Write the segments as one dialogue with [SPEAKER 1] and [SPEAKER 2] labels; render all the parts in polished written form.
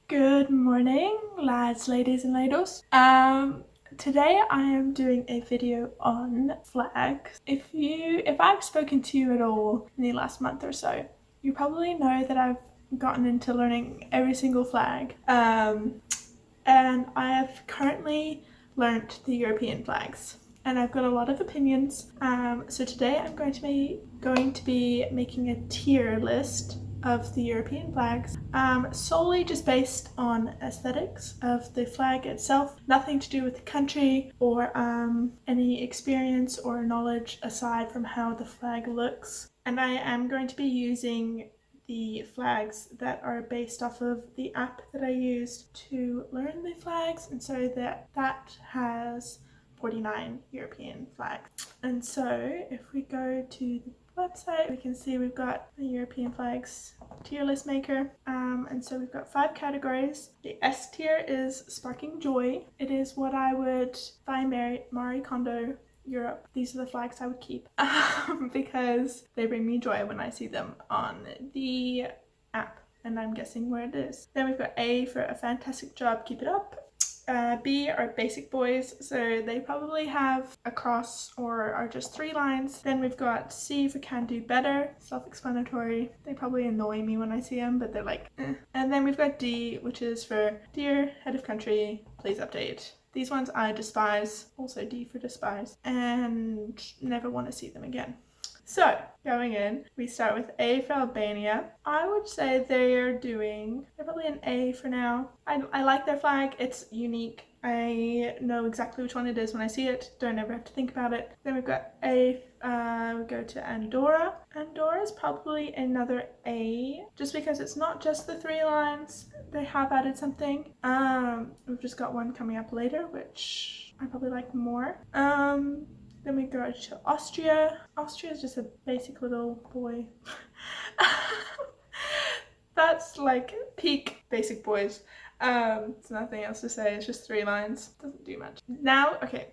[SPEAKER 1] Good morning, lads, ladies, and ladles. Today I am doing a video on flags. If I've spoken to you at all in the last month or so, you probably know that I've gotten into learning every single flag. And I have currently learnt the European flags. And I've got a lot of opinions. So today I'm going to be making a tier list of the European flags, solely just based on aesthetics of the flag itself, nothing to do with the country or any experience or knowledge aside from how the flag looks. And I am going to be using the flags that are based off of the app that I used to learn the flags, and so that has 49 European flags. And so if we go to the website, we can see we've got the European flags tier list maker, and so we've got 5 categories. The S tier is sparking joy. It is what I would buy Marie Kondo Europe. These are the flags I would keep because they bring me joy when I see them on the app, and I'm guessing where it is. Then we've got A for a fantastic job, keep it up. B are basic boys, so they probably have a cross or are just 3 lines. Then we've got C for can do better, self-explanatory. They probably annoy me when I see them, but they're like, eh. And then we've got D, which is for dear head of country, please update. These ones I despise, also D for despise, and never want to see them again. So, going in, we start with A for Albania. I would say they're probably an A for now. I like their flag, it's unique. I know exactly which one it is when I see it, don't ever have to think about it. Then we've got A, we go to Andorra. Andorra is probably another A, just because it's not just the 3 lines, they have added something. We've just got one coming up later, which I probably like more. Then we go to Austria. Austria is just a basic little boy. That's like peak basic boys. There's nothing else to say, it's just 3 lines. Doesn't do much. Now, okay,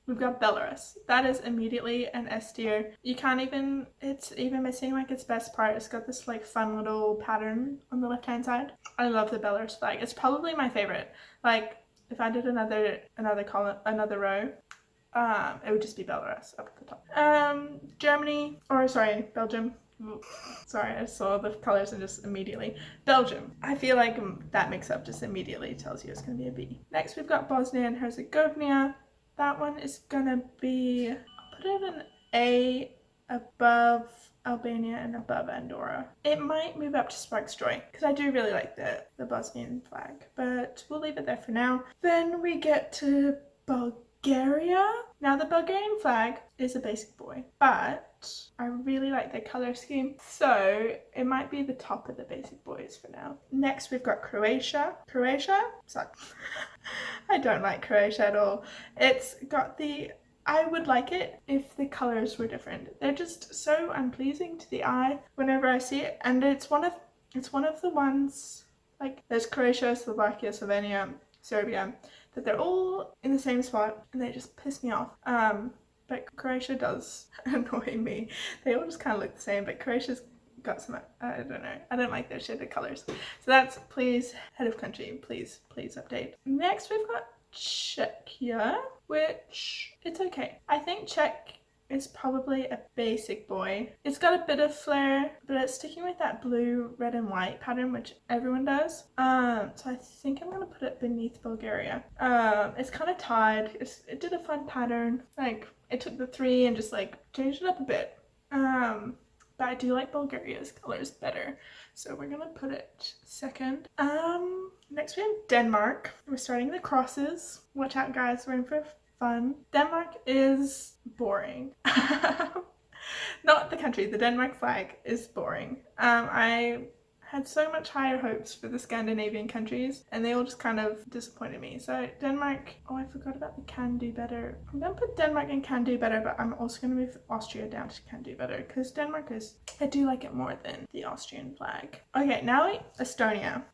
[SPEAKER 1] we've got Belarus. That is immediately an S tier. It's even missing like its best part. It's got this like fun little pattern on the left hand side. I love the Belarus flag. It's probably my favorite. Like if I did another row, it would just be Belarus up at the top. Belgium. Sorry, I saw the colors and just immediately. Belgium. I feel like that mix up just immediately tells you it's going to be a B. Next, we've got Bosnia and Herzegovina. That one is going to be, I'll put it an A above Albania and above Andorra. It might move up to Sparks Joy because I do really like the Bosnian flag, but we'll leave it there for now. Then we get to Bulgaria. Now the Bulgarian flag is a basic boy, but I really like their color scheme, so it might be the top of the basic boys for now. Next we've got Croatia. I don't like Croatia at all. I would like it if the colors were different. They're just so unpleasing to the eye whenever I see it, and it's one of the ones, like there's Croatia, Slovakia, Slovenia, Serbia, that they're all in the same spot and they just piss me off. But Croatia does annoy me. They all just kind of look the same, but Croatia's got some, I don't know, I don't like their shaded colors. So that's, please, head of country, please update. Next we've got Czechia, which it's okay. I think Czech is probably a basic boy. It's got a bit of flair, but it's sticking with that blue, red and white pattern, which everyone does. So I think I'm gonna put it beneath Bulgaria. It's kind of tied. It did a fun pattern. Like it took the 3 and just like changed it up a bit. But I do like Bulgaria's colors better, so we're gonna put it second. Next we have Denmark. We're starting the crosses. Watch out guys, we're in for fun. Denmark is boring. Not the country, the Denmark flag is boring. I had so much higher hopes for the Scandinavian countries and they all just kind of disappointed me. So Denmark, oh I forgot about the can do better. I'm gonna put Denmark in can do better, but I'm also gonna move Austria down to can do better because Denmark I do like it more than the Austrian flag. Okay, now Estonia.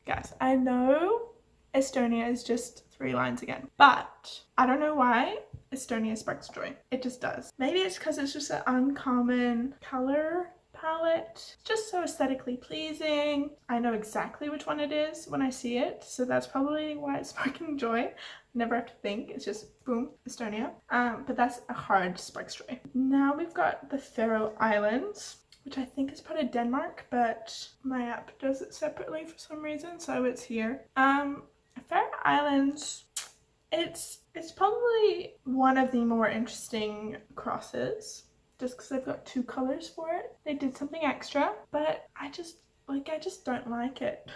[SPEAKER 1] Guys, I know Estonia is just 3 lines again, but I don't know why Estonia sparks joy. It just does. Maybe it's because it's just an uncommon color palette. palette. Just so aesthetically pleasing. I know exactly which one it is when I see it, so that's probably why it's Sparkling Joy. Never have to think, it's just boom, Estonia. But that's a hard Sparks Joy. Now we've got the Faroe Islands, which I think is part of Denmark, but my app does it separately for some reason, so it's here. Faroe Islands, it's probably one of the more interesting crosses, just because they've got 2 colors for it. They did something extra, but I just don't like it.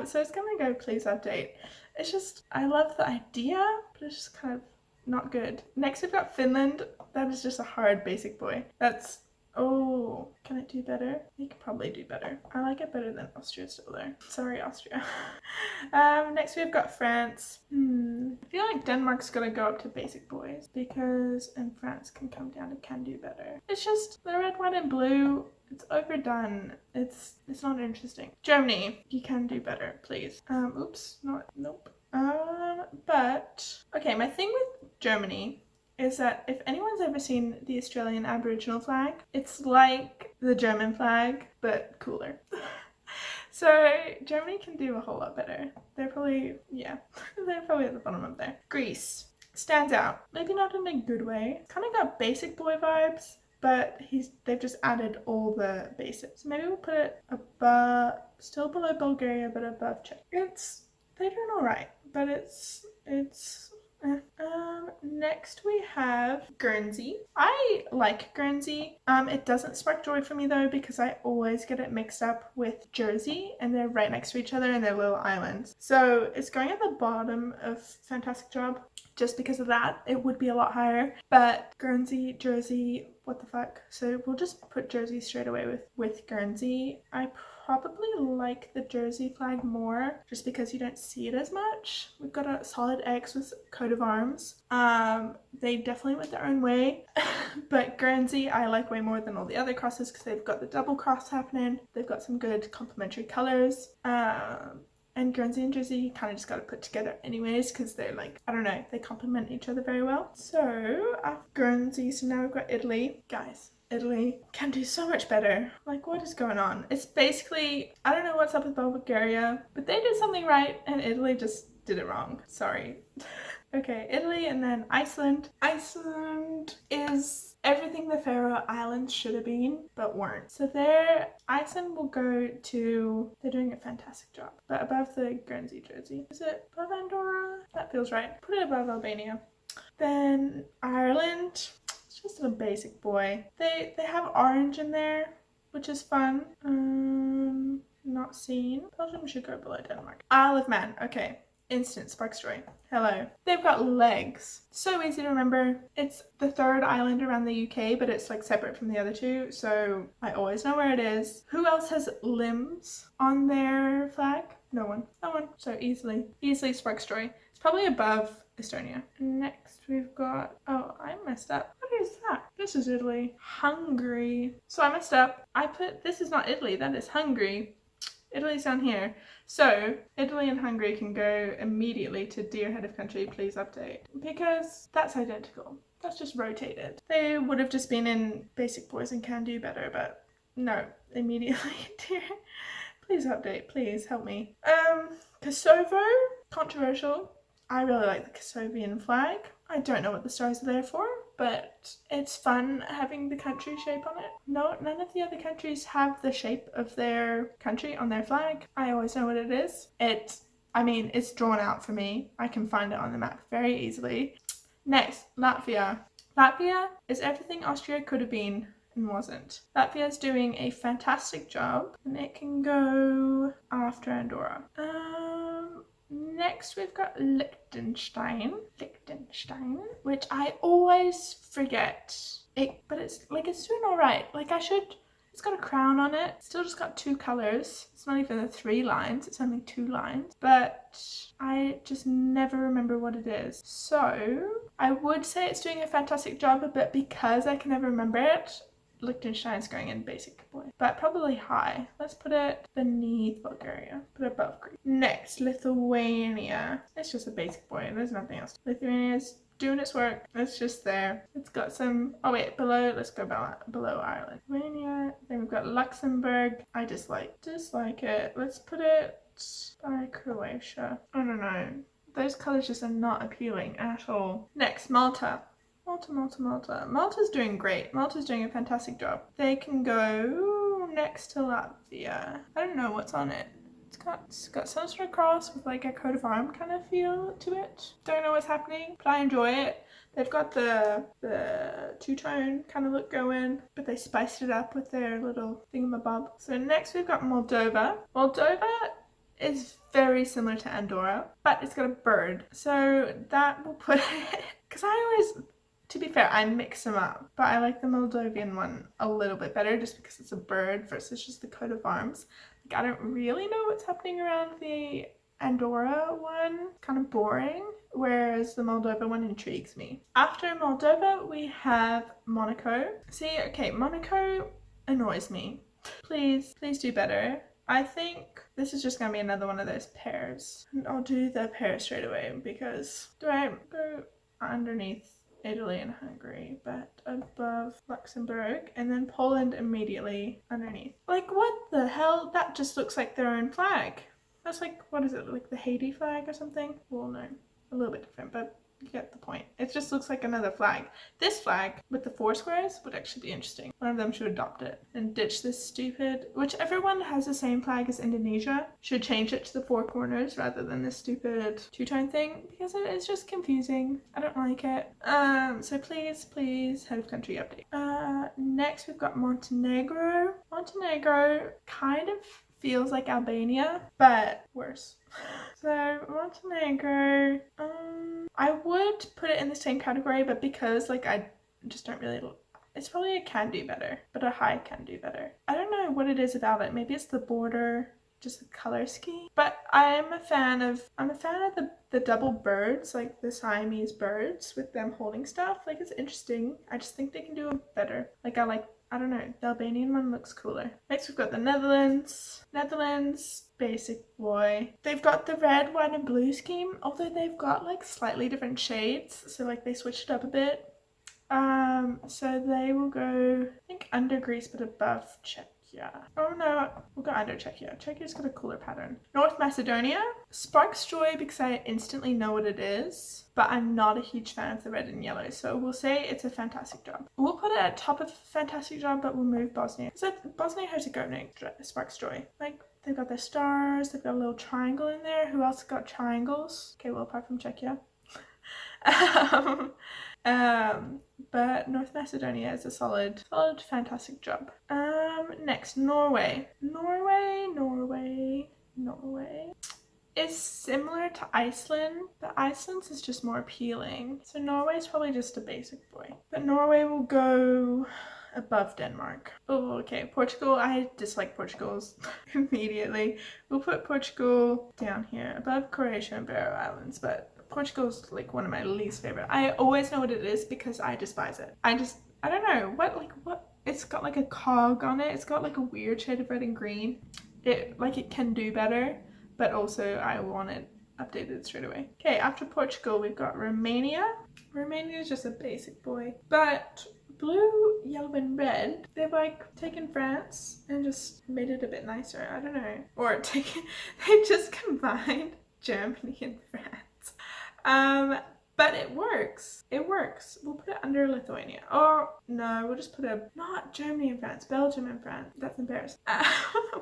[SPEAKER 1] So it's gonna go please update. It's just, I love the idea, but it's just kind of not good. Next we've got Finland. That is just a hard basic boy. That's, oh, can it do better? It could probably do better. I like it better than Austria still though. Sorry, Austria. Next we've got France. I feel like Denmark's gonna go up to basic boys because, and France can come down to can do better. It's just the red, white and blue. It's overdone. It's not interesting. Germany, you can do better, please. Oops, nope. But, okay, my thing with Germany is that if anyone's ever seen the Australian Aboriginal flag, it's like the German flag, but cooler. So Germany can do a whole lot better. They're probably, yeah, they're probably at the bottom up there. Greece stands out. Maybe not in a good way. Kind of got basic boy vibes, but they've just added all the basics. So maybe we'll put it above, still below Bulgaria, but above Czech. They're doing all right, but it's next we have Guernsey. I like Guernsey. It doesn't spark joy for me though, because I always get it mixed up with Jersey, and they're right next to each other and they're little islands. So it's going at the bottom of Fantastic Job. Just because of that, it would be a lot higher. But Guernsey, Jersey, what the fuck? So we'll just put Jersey straight away with Guernsey. I probably like the Jersey flag more just because you don't see it as much. We've got a solid X with coat of arms. They definitely went their own way, but Guernsey I like way more than all the other crosses because they've got the double cross happening. They've got some good complementary colors. And Guernsey and Jersey you kind of just got to put together anyways because they're like, I don't know, they complement each other very well. So after Guernsey, so now we've got Italy. Guys, Italy can do so much better. Like, what is going on? It's basically, I don't know what's up with Bulgaria, but they did something right and Italy just did it wrong. Sorry. Okay, Italy and then Iceland. Iceland is everything the Faroe Islands should have been, but weren't. So Iceland will go to, they're doing a fantastic job, but above the Guernsey Jersey. Is it above Andorra? That feels right. Put it above Albania. Then Ireland. Just a basic boy. They have orange in there, which is fun. Not seen. Belgium should go below Denmark. Isle of Man. Okay. Instant Sparks Joy. Hello. They've got legs. So easy to remember. It's the 3rd island around the UK, but it's like separate from the other 2, so I always know where it is. Who else has limbs on their flag? No one. No one. So easily Sparks Joy. It's probably above Estonia. Next we've got, oh, I messed up. What is that? This is Italy. Hungary. So I messed up. This is not Italy, that is Hungary. Italy's down here. So Italy and Hungary can go immediately to Dear Head of Country, please update. Because that's identical. That's just rotated. They would have just been in basic boys and can do better, but no, immediately Dear. Please update, please help me. Kosovo, controversial. I really like the Kosovian flag. I don't know what the stars are there for, but it's fun having the country shape on it. No, none of the other countries have the shape of their country on their flag. I always know what it is. It's drawn out for me. I can find it on the map very easily. Next, Latvia. Latvia is everything Austria could have been and wasn't. Latvia's doing a fantastic job, and it can go after Andorra. Next we've got Liechtenstein, which I always forget. But it's doing all right. It's got a crown on it. Still just got 2 colors. It's not even the 3 lines. It's only 2 lines. But I just never remember what it is. So I would say it's doing a fantastic job, but because I can never remember it, Liechtenstein's going in basic boy, but probably high. Let's put it beneath Bulgaria, but above Greece. Next, Lithuania. It's just a basic boy. There's nothing else. Lithuania's doing its work. It's just there. It's got some, oh wait, below, let's go below Ireland. Romania, then we've got Luxembourg. I dislike it. Let's put it by Croatia. I don't know. Those colors just are not appealing at all. Next, Malta. Malta. Malta's doing great. Malta's doing a fantastic job. They can go next to Latvia. I don't know what's on it. It's got some sort of cross with like a coat of arm kind of feel to it. Don't know what's happening, but I enjoy it. They've got the two-tone kind of look going, but they spiced it up with their little thingamabob. So next we've got Moldova. Moldova is very similar to Andorra, but it's got a bird. So that will put it, because I always, to be fair, I mix them up, but I like the Moldovan one a little bit better just because it's a bird versus just the coat of arms. Like, I don't really know what's happening around the Andorra one. It's kind of boring, whereas the Moldova one intrigues me. After Moldova, we have Monaco. See, okay, Monaco annoys me. Please do better. I think this is just going to be another one of those pairs. And I'll do the pair straight away because do I go underneath Italy and Hungary, but above Luxembourg, and then Poland immediately underneath? Like, what the hell? That just looks like their own flag. That's like, what is it, like the Haiti flag or something? Well, no, a little bit different, but you get the point. It just looks like another flag. This flag with the 4 squares would actually be interesting. One of them should adopt it and ditch this stupid, which everyone has the same flag as Indonesia, should change it to the 4 corners rather than this stupid two-tone thing, because it is just confusing. I don't like it. So please head of country update. Next we've got Montenegro. Montenegro kind of feels like Albania, but worse. So Montenegro, I would put it in the same category, but because like I just don't really, it's probably a can do better, but a high can do better. I don't know what it is about it. Maybe it's the border, just the color scheme. But I'm a fan of the double birds, like the Siamese birds with them holding stuff. Like, it's interesting. I just think they can do it better. Like, I don't know, the Albanian one looks cooler. Next we've got the Netherlands. Netherlands, basic boy. They've got the red, white and blue scheme, although they've got like slightly different shades, so like they switched it up a bit. So they will go, I think, under Greece but above Czechia. Oh no, we'll go under Czechia. Czechia's got a cooler pattern. North Macedonia sparks joy because I instantly know what it is, but I'm not a huge fan of the red and yellow, so we'll say it's a fantastic job. We'll put it at top of fantastic job, but we'll move Bosnia. So Bosnia-Herzegovina sparks joy. Like, they've got their stars, they've got a little triangle in there. Who else got triangles? Okay, well, apart from Czechia. But North Macedonia is a solid, fantastic job. Next, Norway. Norway is similar to Iceland, but Iceland's is just more appealing. So Norway's probably just a basic boy. But Norway will go above Denmark. Oh, okay. Portugal, I dislike Portugal's immediately. We'll put Portugal down here, above Croatia and Faroe Islands, but Portugal's like one of my least favorite. I always know what it is because I despise it. I don't know, what, it's got like a cog on it. It's got like a weird shade of red and green. It can do better, but also I want it updated straight away. Okay, after Portugal, we've got Romania. Romania is just a basic boy, but blue, yellow, and red, they've like taken France and just made it a bit nicer. I don't know. Or they just combined Germany and France. But it works. We'll put it under Lithuania. Or no, we'll just put not Germany and France, Belgium and France. That's embarrassing.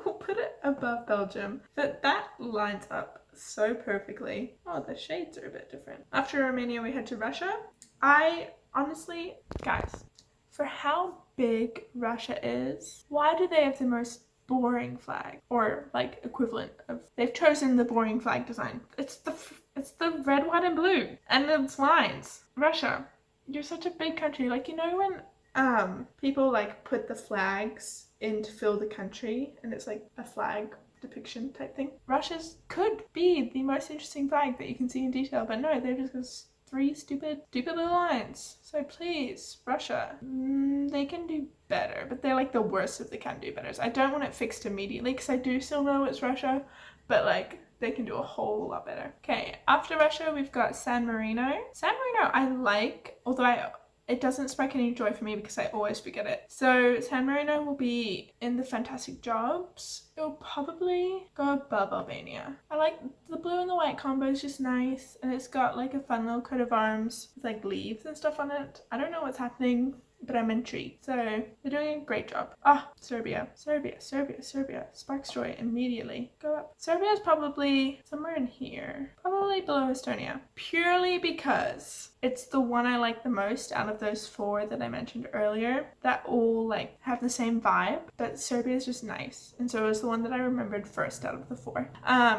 [SPEAKER 1] We'll put it above Belgium. But that lines up so perfectly. Oh, the shades are a bit different. After Romania, we head to Russia. I honestly, guys, for how big Russia is, why do they have the most boring flag? Or like equivalent of, they've chosen the boring flag design. It's the red, white, and blue, and it's lines. Russia, you're such a big country. Like, you know when people like put the flags in to fill the country, and it's like a flag depiction type thing? Russia's could be the most interesting flag that you can see in detail, but no, they're just got 3 stupid little lines. So please, Russia, they can do better, but they're like the worst of the can do betters. I don't want it fixed immediately because I do still know it's Russia, but like they can do a whole lot better. Okay, after Russia, we've got San Marino. San Marino I like, although it doesn't spark any joy for me because I always forget it. So San Marino will be in the Fantastic Jobs. It'll probably go above Albania. I like the blue and the white combo is just nice, and it's got like a fun little coat of arms with like leaves and stuff on it. I don't know what's happening, but I'm intrigued. So they're doing a great job. Ah, Serbia. Sparks joy immediately. Go up. Serbia is probably somewhere in here. Probably below Estonia. Purely because it's the one I like the most out of those 4 that I mentioned earlier that all like have the same vibe, but Serbia is just nice. And so it was the one that I remembered first out of the 4.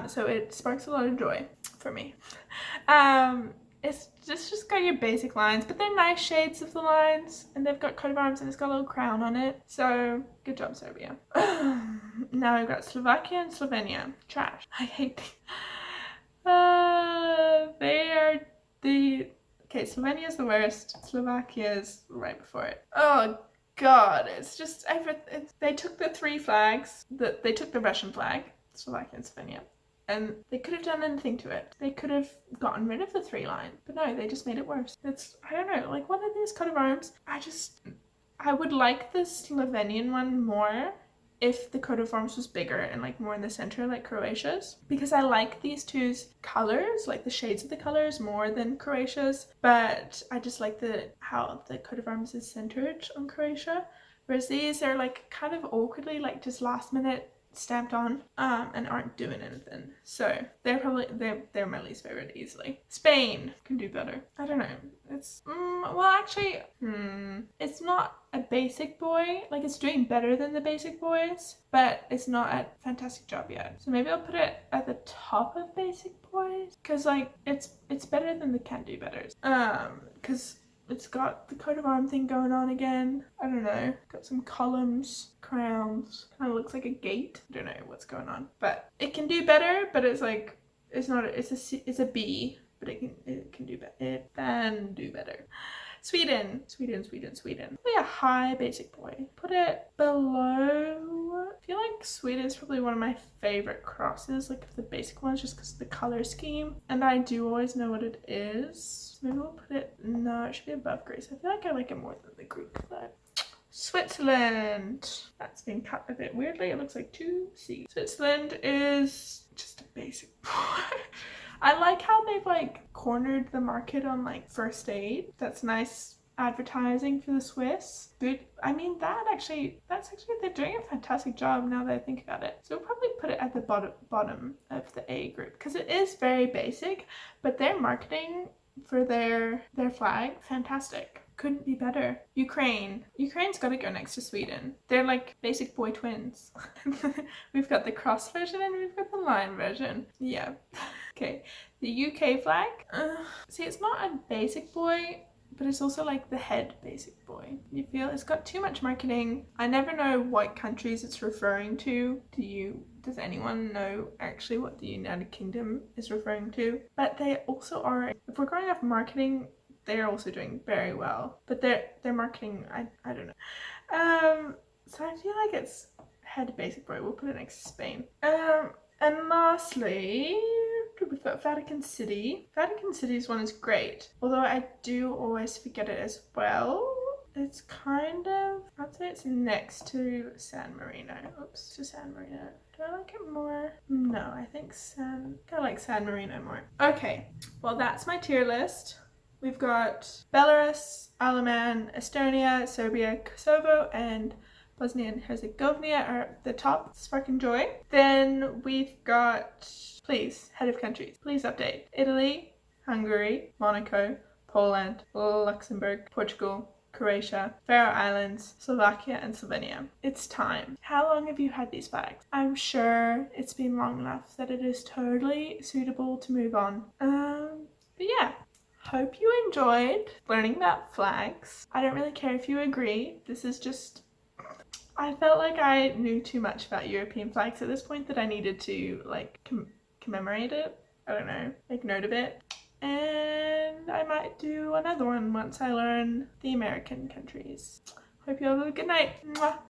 [SPEAKER 1] So it sparks a lot of joy for me. It's just got your basic lines, but they're nice shades of the lines, and they've got coat of arms and it's got a little crown on it. So good job, Serbia. Now we've got Slovakia and Slovenia. Trash. I hate them. They are the... Okay, Slovenia is the worst. Slovakia is right before it. Oh god, it's just everything. They took the 3 flags. They took the Russian flag, Slovakia and Slovenia, and they could have done anything to it. They could have gotten rid of the 3 line, but no, they just made it worse. It's, I don't know, like one of these coat of arms, I would like the Slovenian one more if the coat of arms was bigger and like more in the center like Croatia's, because I like these two's colors, like the shades of the colors more than Croatia's, but I just like how the coat of arms is centered on Croatia, whereas these are like kind of awkwardly like just last minute stamped on and aren't doing anything. So they're my least favorite easily. Spain can do better. I don't know. It's well actually it's not a basic boy. Like it's doing better than the basic boys, but it's not a fantastic job yet. So maybe I'll put it at the top of basic boys because like it's better than the can do betters. Because it's got the coat of arm thing going on again. I don't know. Got some columns, crowns. Kind of looks like a gate. I don't know what's going on. But it can do better, but it's like, it's a B, but it can do better. It can do better. Sweden. Probably a high basic boy. Put it below. I feel like Sweden is probably one of my favorite crosses, like of the basic ones, just because of the color scheme. And I do always know what it is. So maybe we'll put it, no, it should be above Greece. I feel like I like it more than the Greek flag. Switzerland. That's been cut a bit weirdly. It looks like 2 C's. Switzerland is just a basic boy. I like how they've like cornered the market on like first aid. That's nice advertising for the Swiss. Good. I mean that's actually they're doing a fantastic job now that I think about it. So we'll probably put it at the bottom of the A group because it is very basic, but their marketing for their flag, fantastic. Couldn't be better. Ukraine's got to go next to Sweden. They're like basic boy twins. We've got the cross version and we've got the line version. Yeah. Okay. The UK flag. See, it's not a basic boy, but it's also like the head basic boy. You feel it's got too much marketing. I never know what countries it's referring to. Does anyone know actually what the United Kingdom is referring to? But they also are, if we're going off marketing, they're also doing very well, but their marketing, I don't know. So I feel like it's head basic boy. We'll put it next to Spain. And lastly, we've got Vatican City. Vatican City's one is great, although I do always forget it as well. It's kind of, I'd say it's next to San Marino. Oops, to San Marino. Do I like it more? No, I think I like San Marino more. Okay, well that's my tier list. We've got Belarus, Alaman, Estonia, Serbia, Kosovo, and Bosnia and Herzegovina are at the top, sparking joy. Then we've got, please, head of countries, please update. Italy, Hungary, Monaco, Poland, Luxembourg, Portugal, Croatia, Faroe Islands, Slovakia, and Slovenia. It's time. How long have you had these flags? I'm sure it's been long enough that it is totally suitable to move on. But yeah. Hope you enjoyed learning about flags. I don't really care if you agree. This is just, I felt like I knew too much about European flags at this point that I needed to like commemorate it. I don't know, make note of it. And I might do another one once I learn the American countries. Hope you all have a good night. Mwah.